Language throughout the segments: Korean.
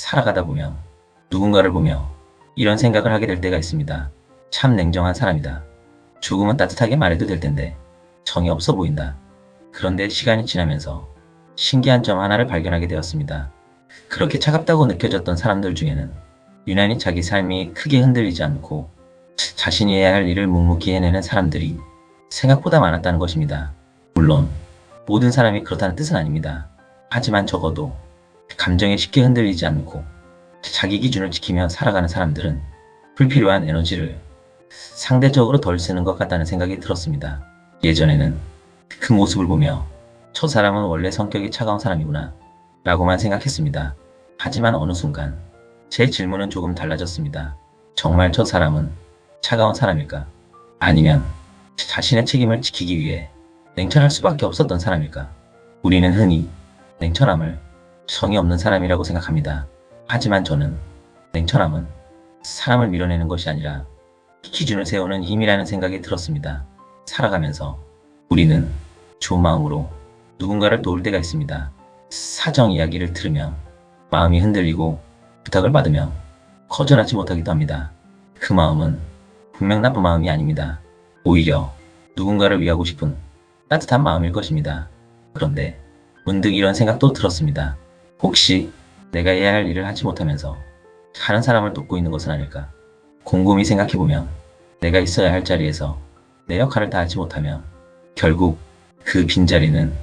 살아가다 보면 누군가를 보며 이런 생각을 하게 될 때가 있습니다. 참 냉정한 사람이다. 조금은 따뜻하게 말해도 될 텐데 정이 없어 보인다. 그런데 시간이 지나면서 신기한 점 하나를 발견하게 되었습니다. 그렇게 차갑다고 느껴졌던 사람들 중에는 유난히 자기 삶이 크게 흔들리지 않고 자신이 해야 할 일을 묵묵히 해내는 사람들이 생각보다 많았다는 것입니다. 물론 모든 사람이 그렇다는 뜻은 아닙니다. 하지만 적어도 감정에 쉽게 흔들리지 않고 자기 기준을 지키며 살아가는 사람들은 불필요한 에너지를 상대적으로 덜 쓰는 것 같다는 생각이 들었습니다. 예전에는 그 모습을 보며 저 사람은 원래 성격이 차가운 사람이구나 라고만 생각했습니다. 하지만 어느 순간 제 질문은 조금 달라졌습니다. 정말 저 사람은 차가운 사람일까? 아니면 자신의 책임을 지키기 위해 냉철할 수밖에 없었던 사람일까? 우리는 흔히 냉철함을 정이 없는 사람이라고 생각합니다. 하지만 저는 냉철함은 사람을 밀어내는 것이 아니라 기준을 세우는 힘이라는 생각이 들었습니다. 살아가면서 우리는 좋은 마음으로 누군가를 도울 때가 있습니다. 사정 이야기를 들으며 마음이 흔들리고 부탁을 받으며 거절하지 못하기도 합니다. 그 마음은 분명 나쁜 마음이 아닙니다. 오히려 누군가를 위하고 싶은 따뜻한 마음일 것입니다. 그런데 문득 이런 생각도 들었습니다. 혹시 내가 해야 할 일을 하지 못하면서 다른 사람을 돕고 있는 것은 아닐까? 곰곰이 생각해보면 내가 있어야 할 자리에서 내 역할을 다하지 못하면 결국 그 빈자리는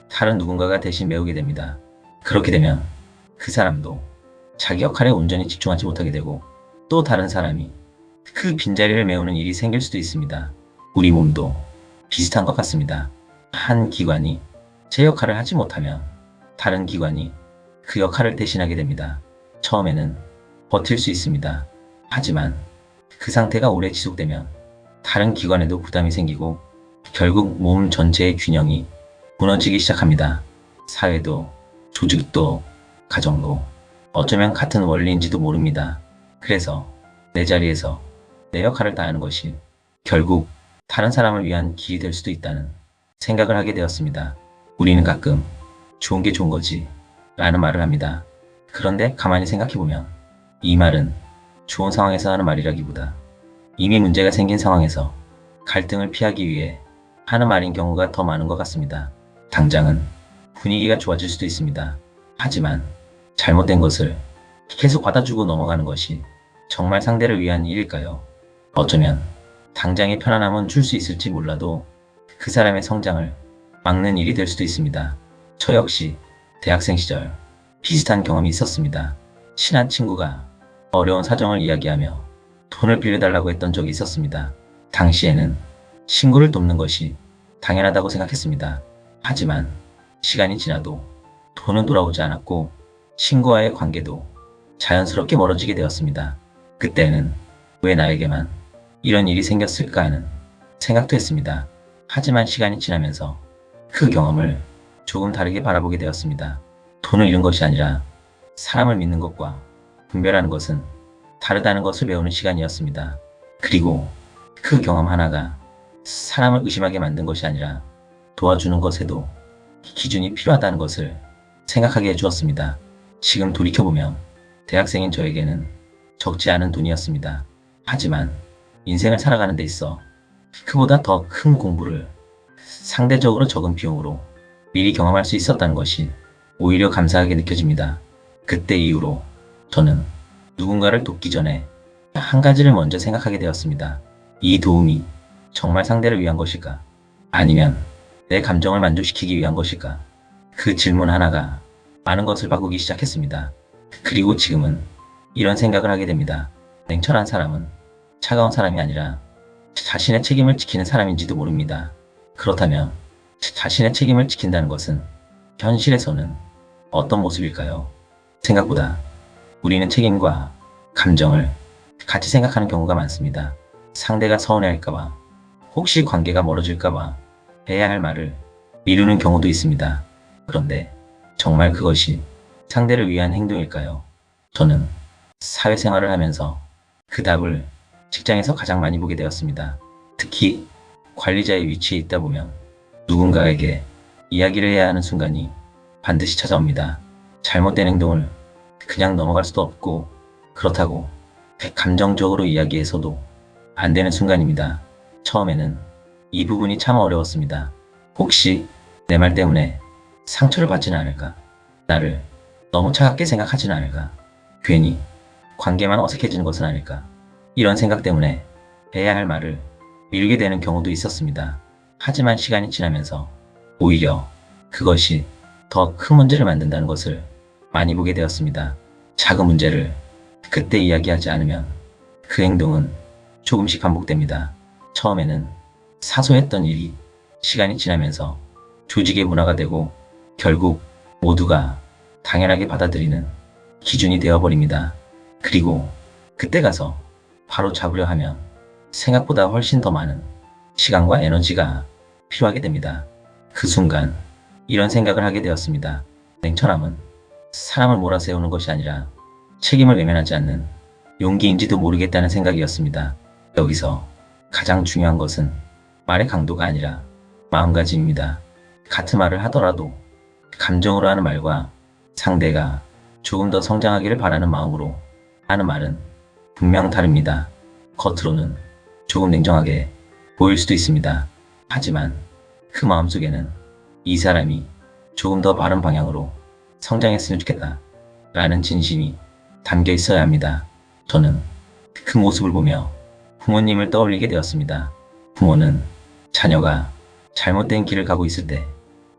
다른 누군가가 대신 메우게 됩니다. 그렇게 되면 그 사람도 자기 역할에 온전히 집중하지 못하게 되고 또 다른 사람이 그 빈자리를 메우는 일이 생길 수도 있습니다. 우리 몸도 비슷한 것 같습니다. 한 기관이 제 역할을 하지 못하면 다른 기관이 그 역할을 대신하게 됩니다. 처음에는 버틸 수 있습니다. 하지만 그 상태가 오래 지속되면 다른 기관에도 부담이 생기고 결국 몸 전체의 균형이 무너지기 시작합니다. 사회도, 조직도, 가정도 어쩌면 같은 원리인지도 모릅니다. 그래서 내 자리에서 내 역할을 다하는 것이 결국 다른 사람을 위한 길이 될 수도 있다는 생각을 하게 되었습니다. 우리는 가끔 좋은 게 좋은 거지 라는 말을 합니다. 그런데 가만히 생각해보면 이 말은 좋은 상황에서 하는 말이라기보다 이미 문제가 생긴 상황에서 갈등을 피하기 위해 하는 말인 경우가 더 많은 것 같습니다. 당장은 분위기가 좋아질 수도 있습니다. 하지만 잘못된 것을 계속 받아주고 넘어가는 것이 정말 상대를 위한 일일까요? 어쩌면 당장의 편안함은 줄 수 있을지 몰라도 그 사람의 성장을 막는 일이 될 수도 있습니다. 저 역시 대학생 시절 비슷한 경험이 있었습니다. 친한 친구가 어려운 사정을 이야기하며 돈을 빌려달라고 했던 적이 있었습니다. 당시에는 친구를 돕는 것이 당연하다고 생각했습니다. 하지만 시간이 지나도 돈은 돌아오지 않았고 친구와의 관계도 자연스럽게 멀어지게 되었습니다. 그때는 왜 나에게만 이런 일이 생겼을까 하는 생각도 했습니다. 하지만 시간이 지나면서 그 경험을 조금 다르게 바라보게 되었습니다. 돈을 잃은 것이 아니라 사람을 믿는 것과 분별하는 것은 다르다는 것을 배우는 시간이었습니다. 그리고 그 경험 하나가 사람을 의심하게 만든 것이 아니라 도와주는 것에도 기준이 필요하다는 것을 생각하게 해주었습니다. 지금 돌이켜보면 대학생인 저에게는 적지 않은 돈이었습니다. 하지만 인생을 살아가는 데 있어 그보다 더 큰 공부를 상대적으로 적은 비용으로 미리 경험할 수 있었다는 것이 오히려 감사하게 느껴집니다. 그때 이후로 저는 누군가를 돕기 전에 한 가지를 먼저 생각하게 되었습니다. 이 도움이 정말 상대를 위한 것일까? 아니면 내 감정을 만족시키기 위한 것일까? 그 질문 하나가 많은 것을 바꾸기 시작했습니다. 그리고 지금은 이런 생각을 하게 됩니다. 냉철한 사람은 차가운 사람이 아니라 자신의 책임을 지키는 사람인지도 모릅니다. 그렇다면 자신의 책임을 지킨다는 것은 현실에서는 어떤 모습일까요? 생각보다 우리는 책임과 감정을 같이 생각하는 경우가 많습니다. 상대가 서운해할까봐, 혹시 관계가 멀어질까봐 해야 할 말을 미루는 경우도 있습니다. 그런데 정말 그것이 상대를 위한 행동일까요? 저는 사회생활을 하면서 그 답을 직장에서 가장 많이 보게 되었습니다. 특히 관리자의 위치에 있다 보면 누군가에게 이야기를 해야 하는 순간이 반드시 찾아옵니다. 잘못된 행동을 그냥 넘어갈 수도 없고 그렇다고 감정적으로 이야기해서도 안 되는 순간입니다. 처음에는 이 부분이 참 어려웠습니다. 혹시 내 말 때문에 상처를 받지는 않을까? 나를 너무 차갑게 생각하지는 않을까? 괜히 관계만 어색해지는 것은 아닐까? 이런 생각 때문에 해야 할 말을 미루게 되는 경우도 있었습니다. 하지만 시간이 지나면서 오히려 그것이 더 큰 문제를 만든다는 것을 많이 보게 되었습니다. 작은 문제를 그때 이야기하지 않으면 그 행동은 조금씩 반복됩니다. 처음에는 사소했던 일이 시간이 지나면서 조직의 문화가 되고 결국 모두가 당연하게 받아들이는 기준이 되어버립니다. 그리고 그때 가서 바로 잡으려 하면 생각보다 훨씬 더 많은 시간과 에너지가 필요하게 됩니다. 그 순간 이런 생각을 하게 되었습니다. 냉철함은 사람을 몰아세우는 것이 아니라 책임을 외면하지 않는 용기인지도 모르겠다는 생각이었습니다. 여기서 가장 중요한 것은 말의 강도가 아니라 마음가짐입니다. 같은 말을 하더라도 감정으로 하는 말과 상대가 조금 더 성장하기를 바라는 마음으로 하는 말은 분명 다릅니다. 겉으로는 조금 냉정하게 보일 수도 있습니다. 하지만 그 마음속에는 이 사람이 조금 더 바른 방향으로 성장했으면 좋겠다 라는 진심이 담겨 있어야 합니다. 저는 그 모습을 보며 부모님을 떠올리게 되었습니다. 부모는 자녀가 잘못된 길을 가고 있을 때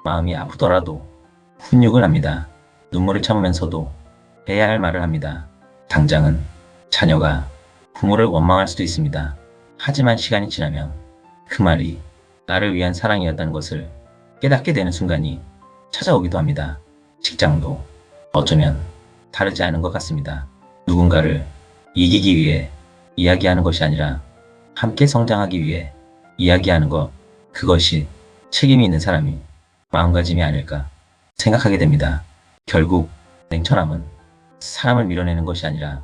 마음이 아프더라도 훈육을 합니다. 눈물을 참으면서도 해야 할 말을 합니다. 당장은 자녀가 부모를 원망할 수도 있습니다. 하지만 시간이 지나면 그 말이 나를 위한 사랑이었다는 것을 깨닫게 되는 순간이 찾아오기도 합니다. 직장도 어쩌면 다르지 않은 것 같습니다. 누군가를 이기기 위해 이야기하는 것이 아니라 함께 성장하기 위해 이야기하는 것, 그것이 책임이 있는 사람이 마음가짐이 아닐까 생각하게 됩니다. 결국 냉철함은 사람을 밀어내는 것이 아니라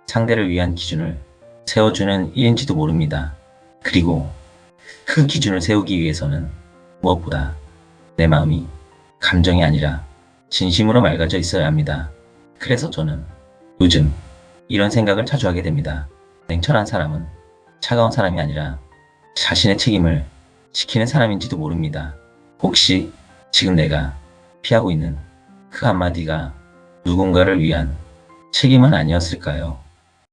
상대를 위한 기준을 세워주는 일인지도 모릅니다. 그리고 그 기준을 세우기 위해서는 무엇보다 내 마음이 감정이 아니라 진심으로 맑아져 있어야 합니다. 그래서 저는 요즘 이런 생각을 자주 하게 됩니다. 냉철한 사람은 차가운 사람이 아니라 자신의 책임을 지키는 사람인지도 모릅니다. 혹시 지금 내가 피하고 있는 그 한마디가 누군가를 위한 책임은 아니었을까요?